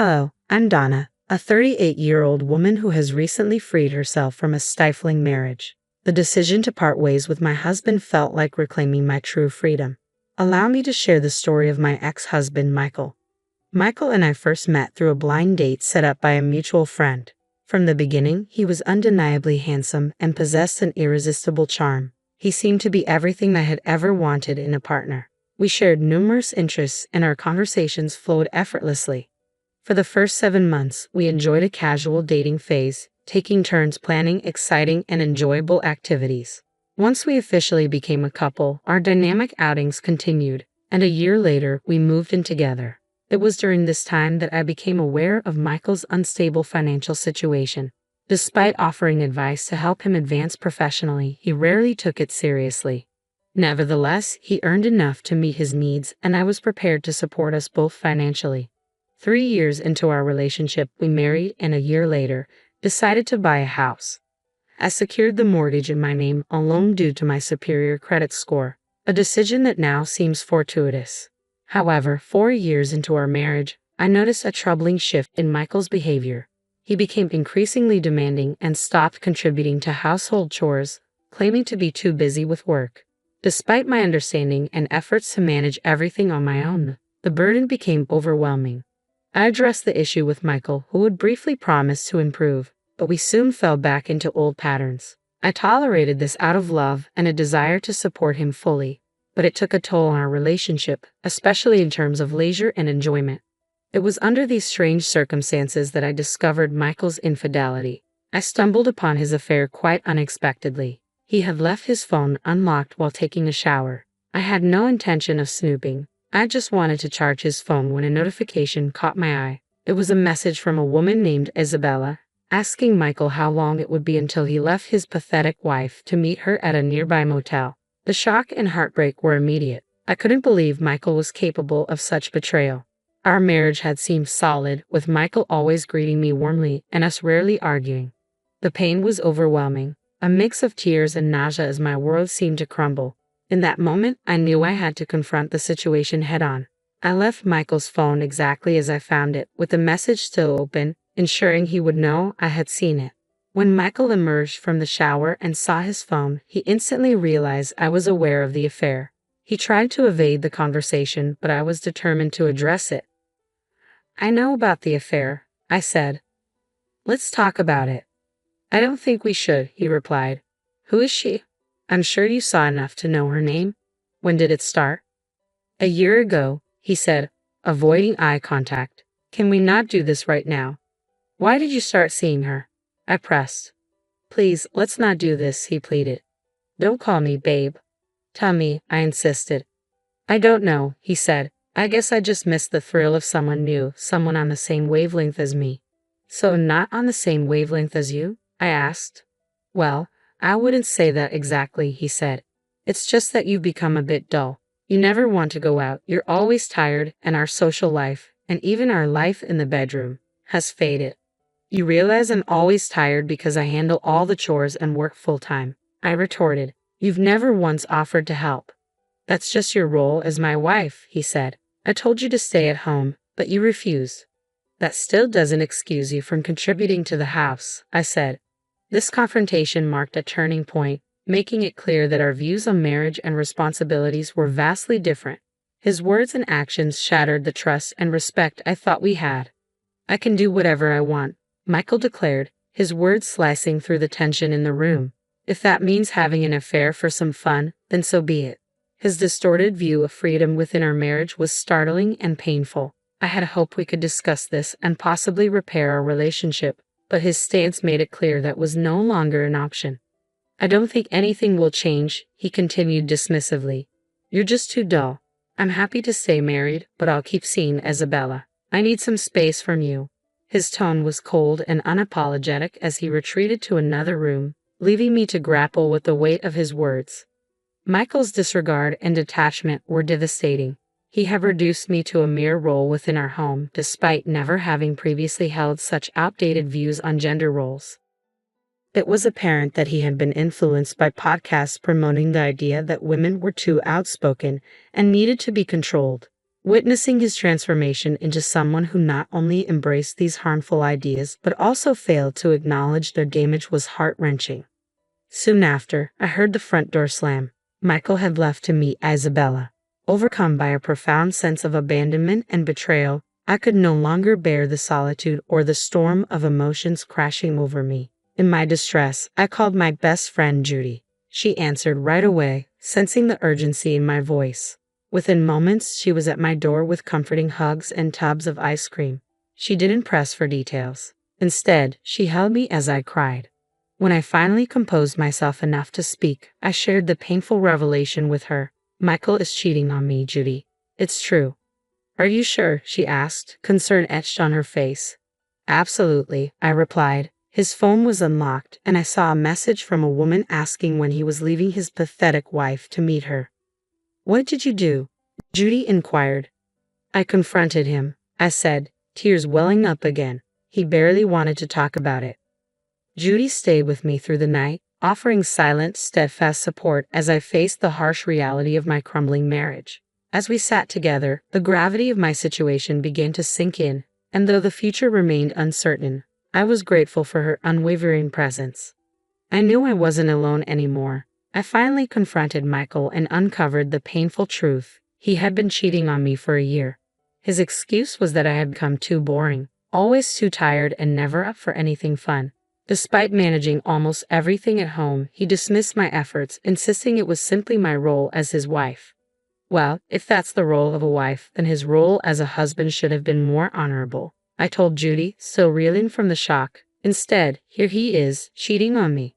Hello, I'm Donna, a 38-year-old woman who has recently freed herself from a stifling marriage. The decision to part ways with my husband felt like reclaiming my true freedom. Allow me to share the story of my ex-husband, Michael. Michael and I first met through a blind date set up by a mutual friend. From the beginning, he was undeniably handsome and possessed an irresistible charm. He seemed to be everything I had ever wanted in a partner. We shared numerous interests and our conversations flowed effortlessly. For the first 7 months, we enjoyed a casual dating phase, taking turns planning exciting and enjoyable activities. Once we officially became a couple, our dynamic outings continued, and a year later, we moved in together. It was during this time that I became aware of Michael's unstable financial situation. Despite offering advice to help him advance professionally, he rarely took it seriously. Nevertheless, he earned enough to meet his needs, and I was prepared to support us both financially. 3 years into our relationship, we married and a year later, decided to buy a house. I secured the mortgage in my name alone due to my superior credit score, a decision that now seems fortuitous. However, 4 years into our marriage, I noticed a troubling shift in Michael's behavior. He became increasingly demanding and stopped contributing to household chores, claiming to be too busy with work. Despite my understanding and efforts to manage everything on my own, the burden became overwhelming. I addressed the issue with Michael, who would briefly promise to improve, but we soon fell back into old patterns. I tolerated this out of love and a desire to support him fully, but it took a toll on our relationship, especially in terms of leisure and enjoyment. It was under these strange circumstances that I discovered Michael's infidelity. I stumbled upon his affair quite unexpectedly. He had left his phone unlocked while taking a shower. I had no intention of snooping. I just wanted to charge his phone when a notification caught my eye. It was a message from a woman named Isabella, asking Michael how long it would be until he left his pathetic wife to meet her at a nearby motel. The shock and heartbreak were immediate. I couldn't believe Michael was capable of such betrayal. Our marriage had seemed solid, with Michael always greeting me warmly and us rarely arguing. The pain was overwhelming, a mix of tears and nausea as my world seemed to crumble. In that moment, I knew I had to confront the situation head-on. I left Michael's phone exactly as I found it, with the message still open, ensuring he would know I had seen it. When Michael emerged from the shower and saw his phone, he instantly realized I was aware of the affair. He tried to evade the conversation, but I was determined to address it. "I know about the affair," I said. "Let's talk about it." "I don't think we should," he replied. "Who is she? I'm sure you saw enough to know her name. When did it start?" "A year ago," he said, avoiding eye contact. "Can we not do this right now?" "Why did you start seeing her?" I pressed. "Please, let's not do this," he pleaded. "Don't call me babe." "Tell me," I insisted. "I don't know," he said. "I guess I just missed the thrill of someone new, someone on the same wavelength as me." "So not on the same wavelength as you?" I asked. "Well, I wouldn't say that exactly," he said. "It's just that you've become a bit dull. You never want to go out, you're always tired, and our social life, and even our life in the bedroom, has faded." "You realize I'm always tired because I handle all the chores and work full-time," I retorted. "You've never once offered to help." "That's just your role as my wife," he said. "I told you to stay at home, but you refused." "That still doesn't excuse you from contributing to the house," I said. This confrontation marked a turning point, making it clear that our views on marriage and responsibilities were vastly different. His words and actions shattered the trust and respect I thought we had. "I can do whatever I want," Michael declared, his words slicing through the tension in the room. "If that means having an affair for some fun, then so be it." His distorted view of freedom within our marriage was startling and painful. I had hoped we could discuss this and possibly repair our relationship, but his stance made it clear that was no longer an option. "I don't think anything will change," he continued dismissively. "You're just too dull. I'm happy to stay married, but I'll keep seeing Isabella. I need some space from you." His tone was cold and unapologetic as he retreated to another room, leaving me to grapple with the weight of his words. Michael's disregard and detachment were devastating. He had reduced me to a mere role within our home, despite never having previously held such outdated views on gender roles. It was apparent that he had been influenced by podcasts promoting the idea that women were too outspoken and needed to be controlled. Witnessing his transformation into someone who not only embraced these harmful ideas but also failed to acknowledge their damage was heart-wrenching. Soon after, I heard the front door slam. Michael had left to meet Isabella. Overcome by a profound sense of abandonment and betrayal, I could no longer bear the solitude or the storm of emotions crashing over me. In my distress, I called my best friend Judy. She answered right away, sensing the urgency in my voice. Within moments, she was at my door with comforting hugs and tubs of ice cream. She didn't press for details. Instead, she held me as I cried. When I finally composed myself enough to speak, I shared the painful revelation with her. Michael is cheating on me, Judy. It's true. Are you sure? She asked, concern etched on her face. Absolutely, I replied. His phone was unlocked, and I saw a message from a woman asking when he was leaving his pathetic wife to meet her. What did you do? Judy inquired. I confronted him, I said, tears welling up again. He barely wanted to talk about it. Judy stayed with me through the night, offering silent, steadfast support as I faced the harsh reality of my crumbling marriage. As we sat together, the gravity of my situation began to sink in, and though the future remained uncertain, I was grateful for her unwavering presence. I knew I wasn't alone anymore. I finally confronted Michael and uncovered the painful truth. He had been cheating on me for a year. His excuse was that I had become too boring, always too tired and never up for anything fun. Despite managing almost everything at home, he dismissed my efforts, insisting it was simply my role as his wife. Well, if that's the role of a wife, then his role as a husband should have been more honorable, I told Judy, still reeling from the shock. Instead, here he is, cheating on me.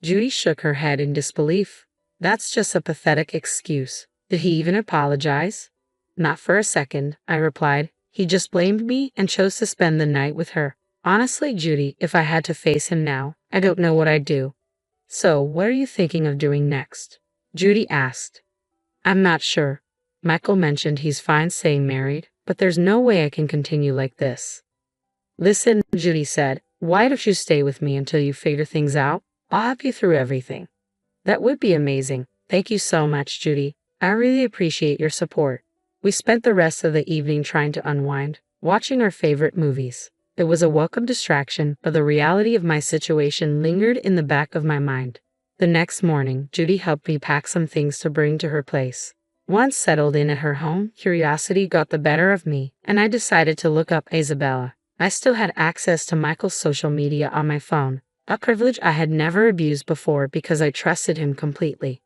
Judy shook her head in disbelief. That's just a pathetic excuse. Did he even apologize? Not for a second, I replied. He just blamed me and chose to spend the night with her. Honestly, Judy, if I had to face him now, I don't know what I'd do. So, what are you thinking of doing next? Judy asked. I'm not sure. Michael mentioned he's fine staying married, but there's no way I can continue like this. Listen, Judy said, why don't you stay with me until you figure things out? I'll help you through everything. That would be amazing. Thank you so much, Judy. I really appreciate your support. We spent the rest of the evening trying to unwind, watching our favorite movies. It was a welcome distraction, but the reality of my situation lingered in the back of my mind. The next morning, Judy helped me pack some things to bring to her place. Once settled in at her home, curiosity got the better of me, and I decided to look up Isabella. I still had access to Michael's social media on my phone, a privilege I had never abused before because I trusted him completely.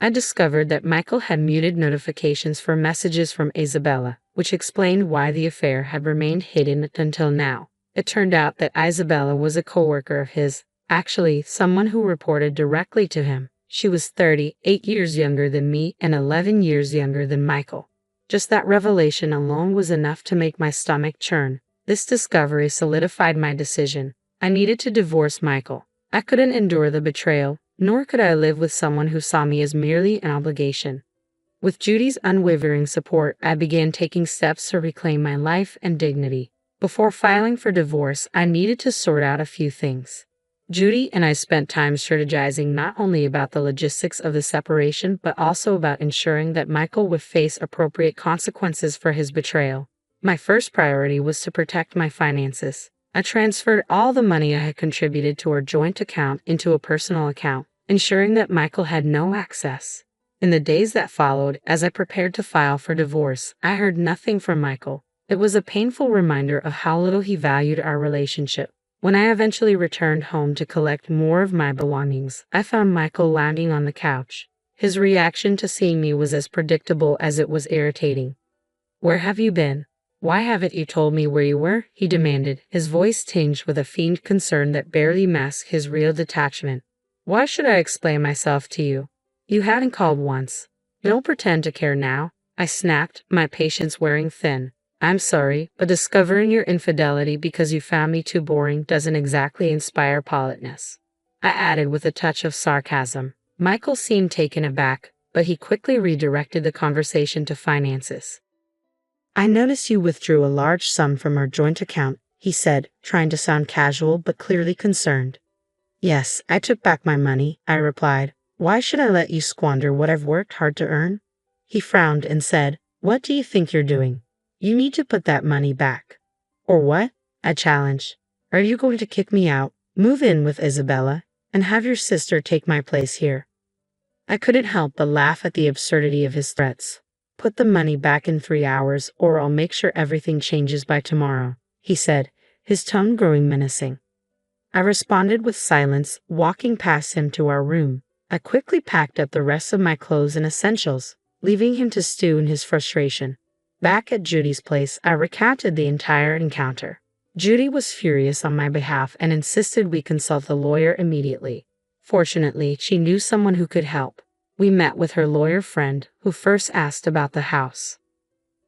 I discovered that Michael had muted notifications for messages from Isabella, which explained why the affair had remained hidden until now. It turned out that Isabella was a coworker of his, actually someone who reported directly to him. She was 38 years younger than me and 11 years younger than Michael. Just that revelation alone was enough to make my stomach churn. This discovery solidified my decision. I needed to divorce Michael. I couldn't endure the betrayal, nor could I live with someone who saw me as merely an obligation. With Judy's unwavering support, I began taking steps to reclaim my life and dignity. Before filing for divorce, I needed to sort out a few things. Judy and I spent time strategizing not only about the logistics of the separation, but also about ensuring that Michael would face appropriate consequences for his betrayal. My first priority was to protect my finances. I transferred all the money I had contributed to our joint account into a personal account, ensuring that Michael had no access. In the days that followed, as I prepared to file for divorce, I heard nothing from Michael. It was a painful reminder of how little he valued our relationship. When I eventually returned home to collect more of my belongings, I found Michael lounging on the couch. His reaction to seeing me was as predictable as it was irritating. Where have you been? Why haven't you told me where you were? He demanded, his voice tinged with a faint concern that barely masked his real detachment. Why should I explain myself to you? You hadn't called once. Don't pretend to care now, I snapped, my patience wearing thin. I'm sorry, but discovering your infidelity because you found me too boring doesn't exactly inspire politeness, I added with a touch of sarcasm. Michael seemed taken aback, but he quickly redirected the conversation to finances. I noticed you withdrew a large sum from our joint account, he said, trying to sound casual but clearly concerned. Yes, I took back my money, I replied. Why should I let you squander what I've worked hard to earn? He frowned and said, What do you think you're doing? You need to put that money back. Or what? I challenged. Are you going to kick me out, move in with Isabella, and have your sister take my place here? I couldn't help but laugh at the absurdity of his threats. Put the money back in 3 hours, or I'll make sure everything changes by tomorrow, he said, his tone growing menacing. I responded with silence, walking past him to our room. I quickly packed up the rest of my clothes and essentials, leaving him to stew in his frustration. Back at Judy's place, I recounted the entire encounter. Judy was furious on my behalf and insisted we consult a lawyer immediately. Fortunately, she knew someone who could help. We met with her lawyer friend, who first asked about the house.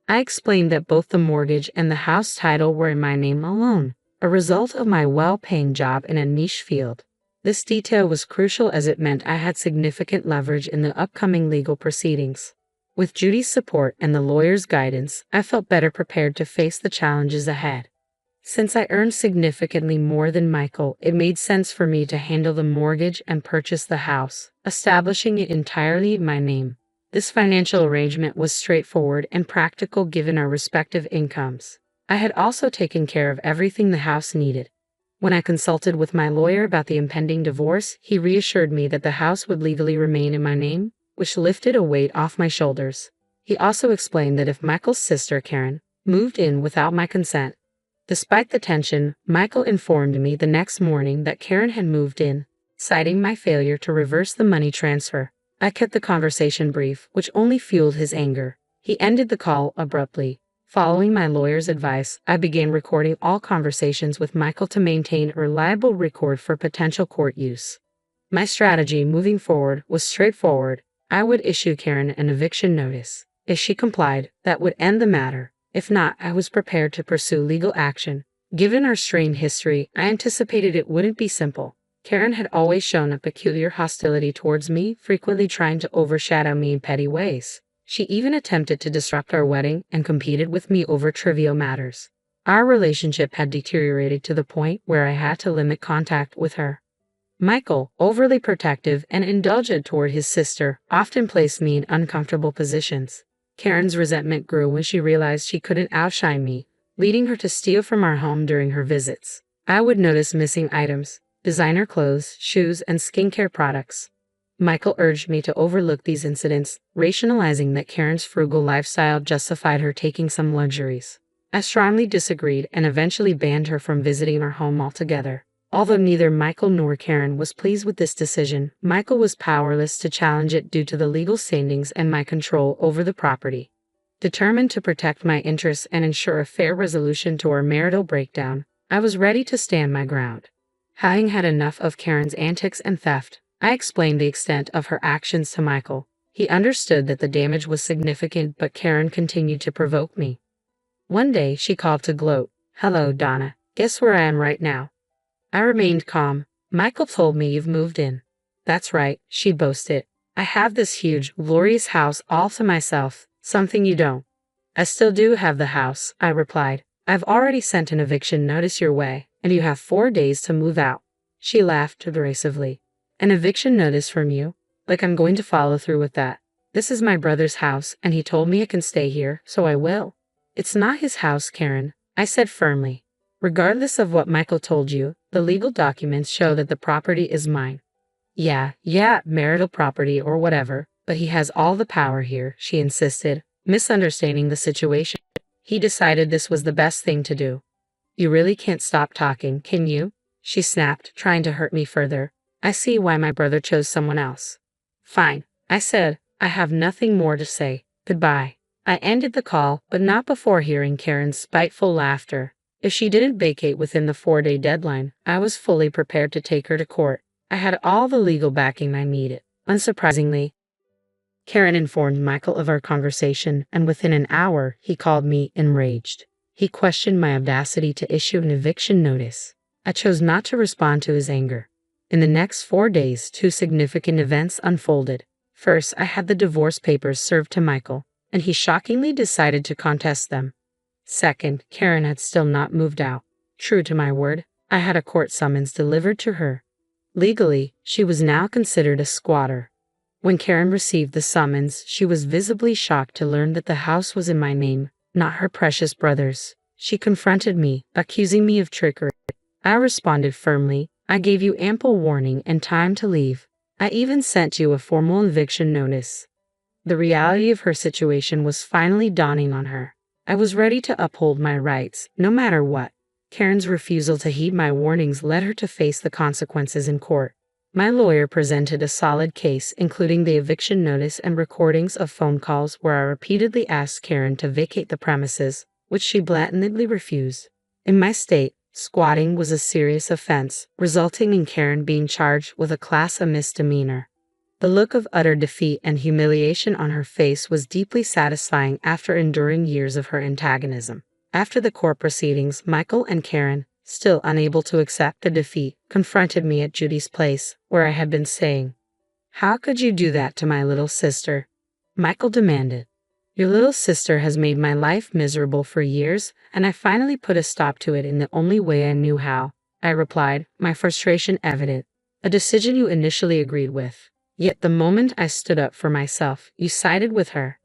I explained that both the mortgage and the house title were in my name alone, a result of my well-paying job in a niche field. This detail was crucial as it meant I had significant leverage in the upcoming legal proceedings. With Judy's support and the lawyer's guidance, I felt better prepared to face the challenges ahead. Since I earned significantly more than Michael, it made sense for me to handle the mortgage and purchase the house, establishing it entirely in my name. This financial arrangement was straightforward and practical given our respective incomes. I had also taken care of everything the house needed. When I consulted with my lawyer about the impending divorce, he reassured me that the house would legally remain in my name, which lifted a weight off my shoulders. He also explained that if Michael's sister, Karen, moved in without my consent. Despite the tension, Michael informed me the next morning that Karen had moved in, citing my failure to reverse the money transfer. I kept the conversation brief, which only fueled his anger. He ended the call abruptly. Following my lawyer's advice, I began recording all conversations with Michael to maintain a reliable record for potential court use. My strategy moving forward was straightforward. I would issue Karen an eviction notice. If she complied, that would end the matter. If not, I was prepared to pursue legal action. Given our strained history, I anticipated it wouldn't be simple. Karen had always shown a peculiar hostility towards me, frequently trying to overshadow me in petty ways. She even attempted to disrupt our wedding and competed with me over trivial matters. Our relationship had deteriorated to the point where I had to limit contact with her. Michael, overly protective and indulgent toward his sister, often placed me in uncomfortable positions. Karen's resentment grew when she realized she couldn't outshine me, leading her to steal from our home during her visits. I would notice missing items, designer clothes, shoes, and skincare products. Michael urged me to overlook these incidents, rationalizing that Karen's frugal lifestyle justified her taking some luxuries. I strongly disagreed and eventually banned her from visiting our home altogether. Although neither Michael nor Karen was pleased with this decision, Michael was powerless to challenge it due to the legal standings and my control over the property. Determined to protect my interests and ensure a fair resolution to our marital breakdown, I was ready to stand my ground. Having had enough of Karen's antics and theft, I explained the extent of her actions to Michael. He understood that the damage was significant, but Karen continued to provoke me. One day, she called to gloat. "Hello, Donna. Guess where I am right now?" I remained calm. "Michael told me you've moved in." "That's right," she boasted. "I have this huge, glorious house all to myself, something you don't." "I still do have the house," I replied. "I've already sent an eviction notice your way, and you have 4 days to move out." She laughed derisively. "An eviction notice from you? Like I'm going to follow through with that. This is my brother's house, and he told me I can stay here, so I will." "It's not his house, Karen," I said firmly. "Regardless of what Michael told you, the legal documents show that the property is mine." Yeah, marital property or whatever, but he has all the power here," she insisted, misunderstanding the situation. "He decided this was the best thing to do." "You really can't stop talking, can you?" she snapped, trying to hurt me further. "I see why my brother chose someone else." "Fine," I said. "I have nothing more to say. Goodbye." I ended the call, but not before hearing Karen's spiteful laughter. If she didn't vacate within the 4-day deadline, I was fully prepared to take her to court. I had all the legal backing I needed. Unsurprisingly, Karen informed Michael of our conversation, and within an hour, he called me enraged. He questioned my audacity to issue an eviction notice. I chose not to respond to his anger. In the next 4 days, 2 significant events unfolded. First, I had the divorce papers served to Michael, and he shockingly decided to contest them. Second, Karen had still not moved out. True to my word, I had a court summons delivered to her. Legally, she was now considered a squatter. When Karen received the summons, she was visibly shocked to learn that the house was in my name, not her precious brother's. She confronted me, accusing me of trickery. I responded firmly, "I gave you ample warning and time to leave. I even sent you a formal eviction notice." The reality of her situation was finally dawning on her. I was ready to uphold my rights, no matter what. Karen's refusal to heed my warnings led her to face the consequences in court. My lawyer presented a solid case, including the eviction notice and recordings of phone calls where I repeatedly asked Karen to vacate the premises, which she blatantly refused. In my state, squatting was a serious offense, resulting in Karen being charged with a Class A misdemeanor. The look of utter defeat and humiliation on her face was deeply satisfying after enduring years of her antagonism. After the court proceedings, Michael and Karen, still unable to accept the defeat, confronted me at Judy's place, where I had been staying. "How could you do that to my little sister?" Michael demanded. "Your little sister has made my life miserable for years, and I finally put a stop to it in the only way I knew how," I replied, my frustration evident. "A decision you initially agreed with. Yet the moment I stood up for myself, you sided with her,"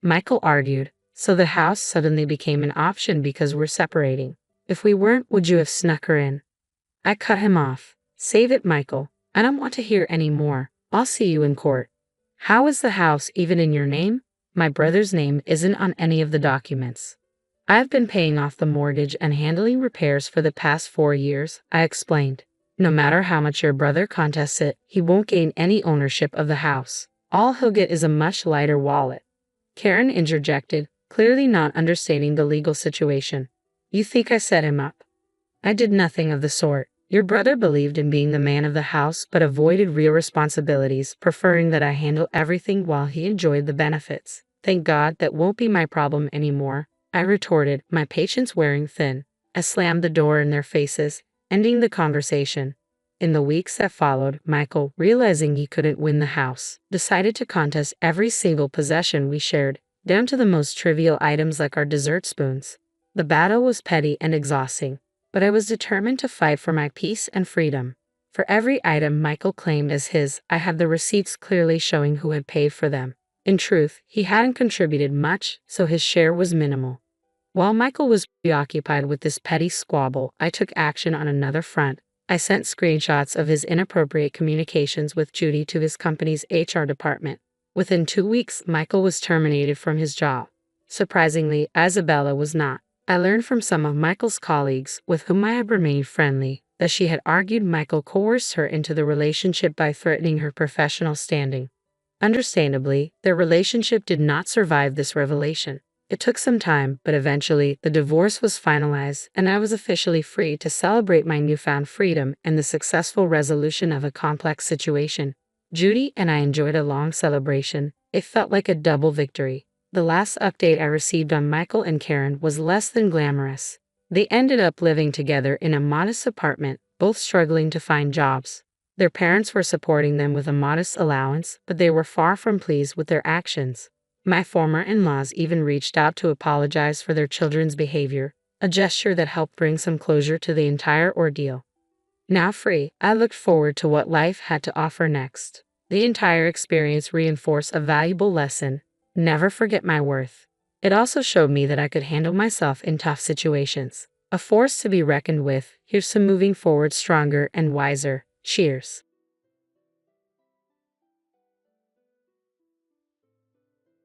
Michael argued. "So the house suddenly became an option because we're separating. If we weren't, would you have snuck her in?" I cut him off. "Save it, Michael. I don't want to hear any more. I'll see you in court." "How is the house even in your name?" "My brother's name isn't on any of the documents. I've been paying off the mortgage and handling repairs for the past 4 years," I explained. "No matter how much your brother contests it, he won't gain any ownership of the house. All he'll get is a much lighter wallet." Karen interjected, clearly not understanding the legal situation. "You think I set him up?" "I did nothing of the sort. Your brother believed in being the man of the house but avoided real responsibilities, preferring that I handle everything while he enjoyed the benefits. Thank God that won't be my problem anymore," I retorted, my patience wearing thin. I slammed the door in their faces, ending the conversation. In the weeks that followed, Michael, realizing he couldn't win the house, decided to contest every single possession we shared, down to the most trivial items like our dessert spoons. The battle was petty and exhausting, but I was determined to fight for my peace and freedom. For every item Michael claimed as his, I had the receipts clearly showing who had paid for them. In truth, he hadn't contributed much, so his share was minimal. While Michael was preoccupied with this petty squabble, I took action on another front. I sent screenshots of his inappropriate communications with Judy to his company's HR department. Within 2 weeks, Michael was terminated from his job. Surprisingly, Isabella was not. I learned from some of Michael's colleagues, with whom I had remained friendly, that she had argued Michael coerced her into the relationship by threatening her professional standing. Understandably, their relationship did not survive this revelation. It took some time, but eventually, the divorce was finalized, and I was officially free to celebrate my newfound freedom and the successful resolution of a complex situation. Judy and I enjoyed a long celebration. It felt like a double victory. The last update I received on Michael and Karen was less than glamorous. They ended up living together in a modest apartment, both struggling to find jobs. Their parents were supporting them with a modest allowance, but they were far from pleased with their actions. My former in-laws even reached out to apologize for their children's behavior, a gesture that helped bring some closure to the entire ordeal. Now free, I looked forward to what life had to offer next. The entire experience reinforced a valuable lesson: never forget my worth. It also showed me that I could handle myself in tough situations. A force to be reckoned with. Here's to moving forward stronger and wiser. Cheers.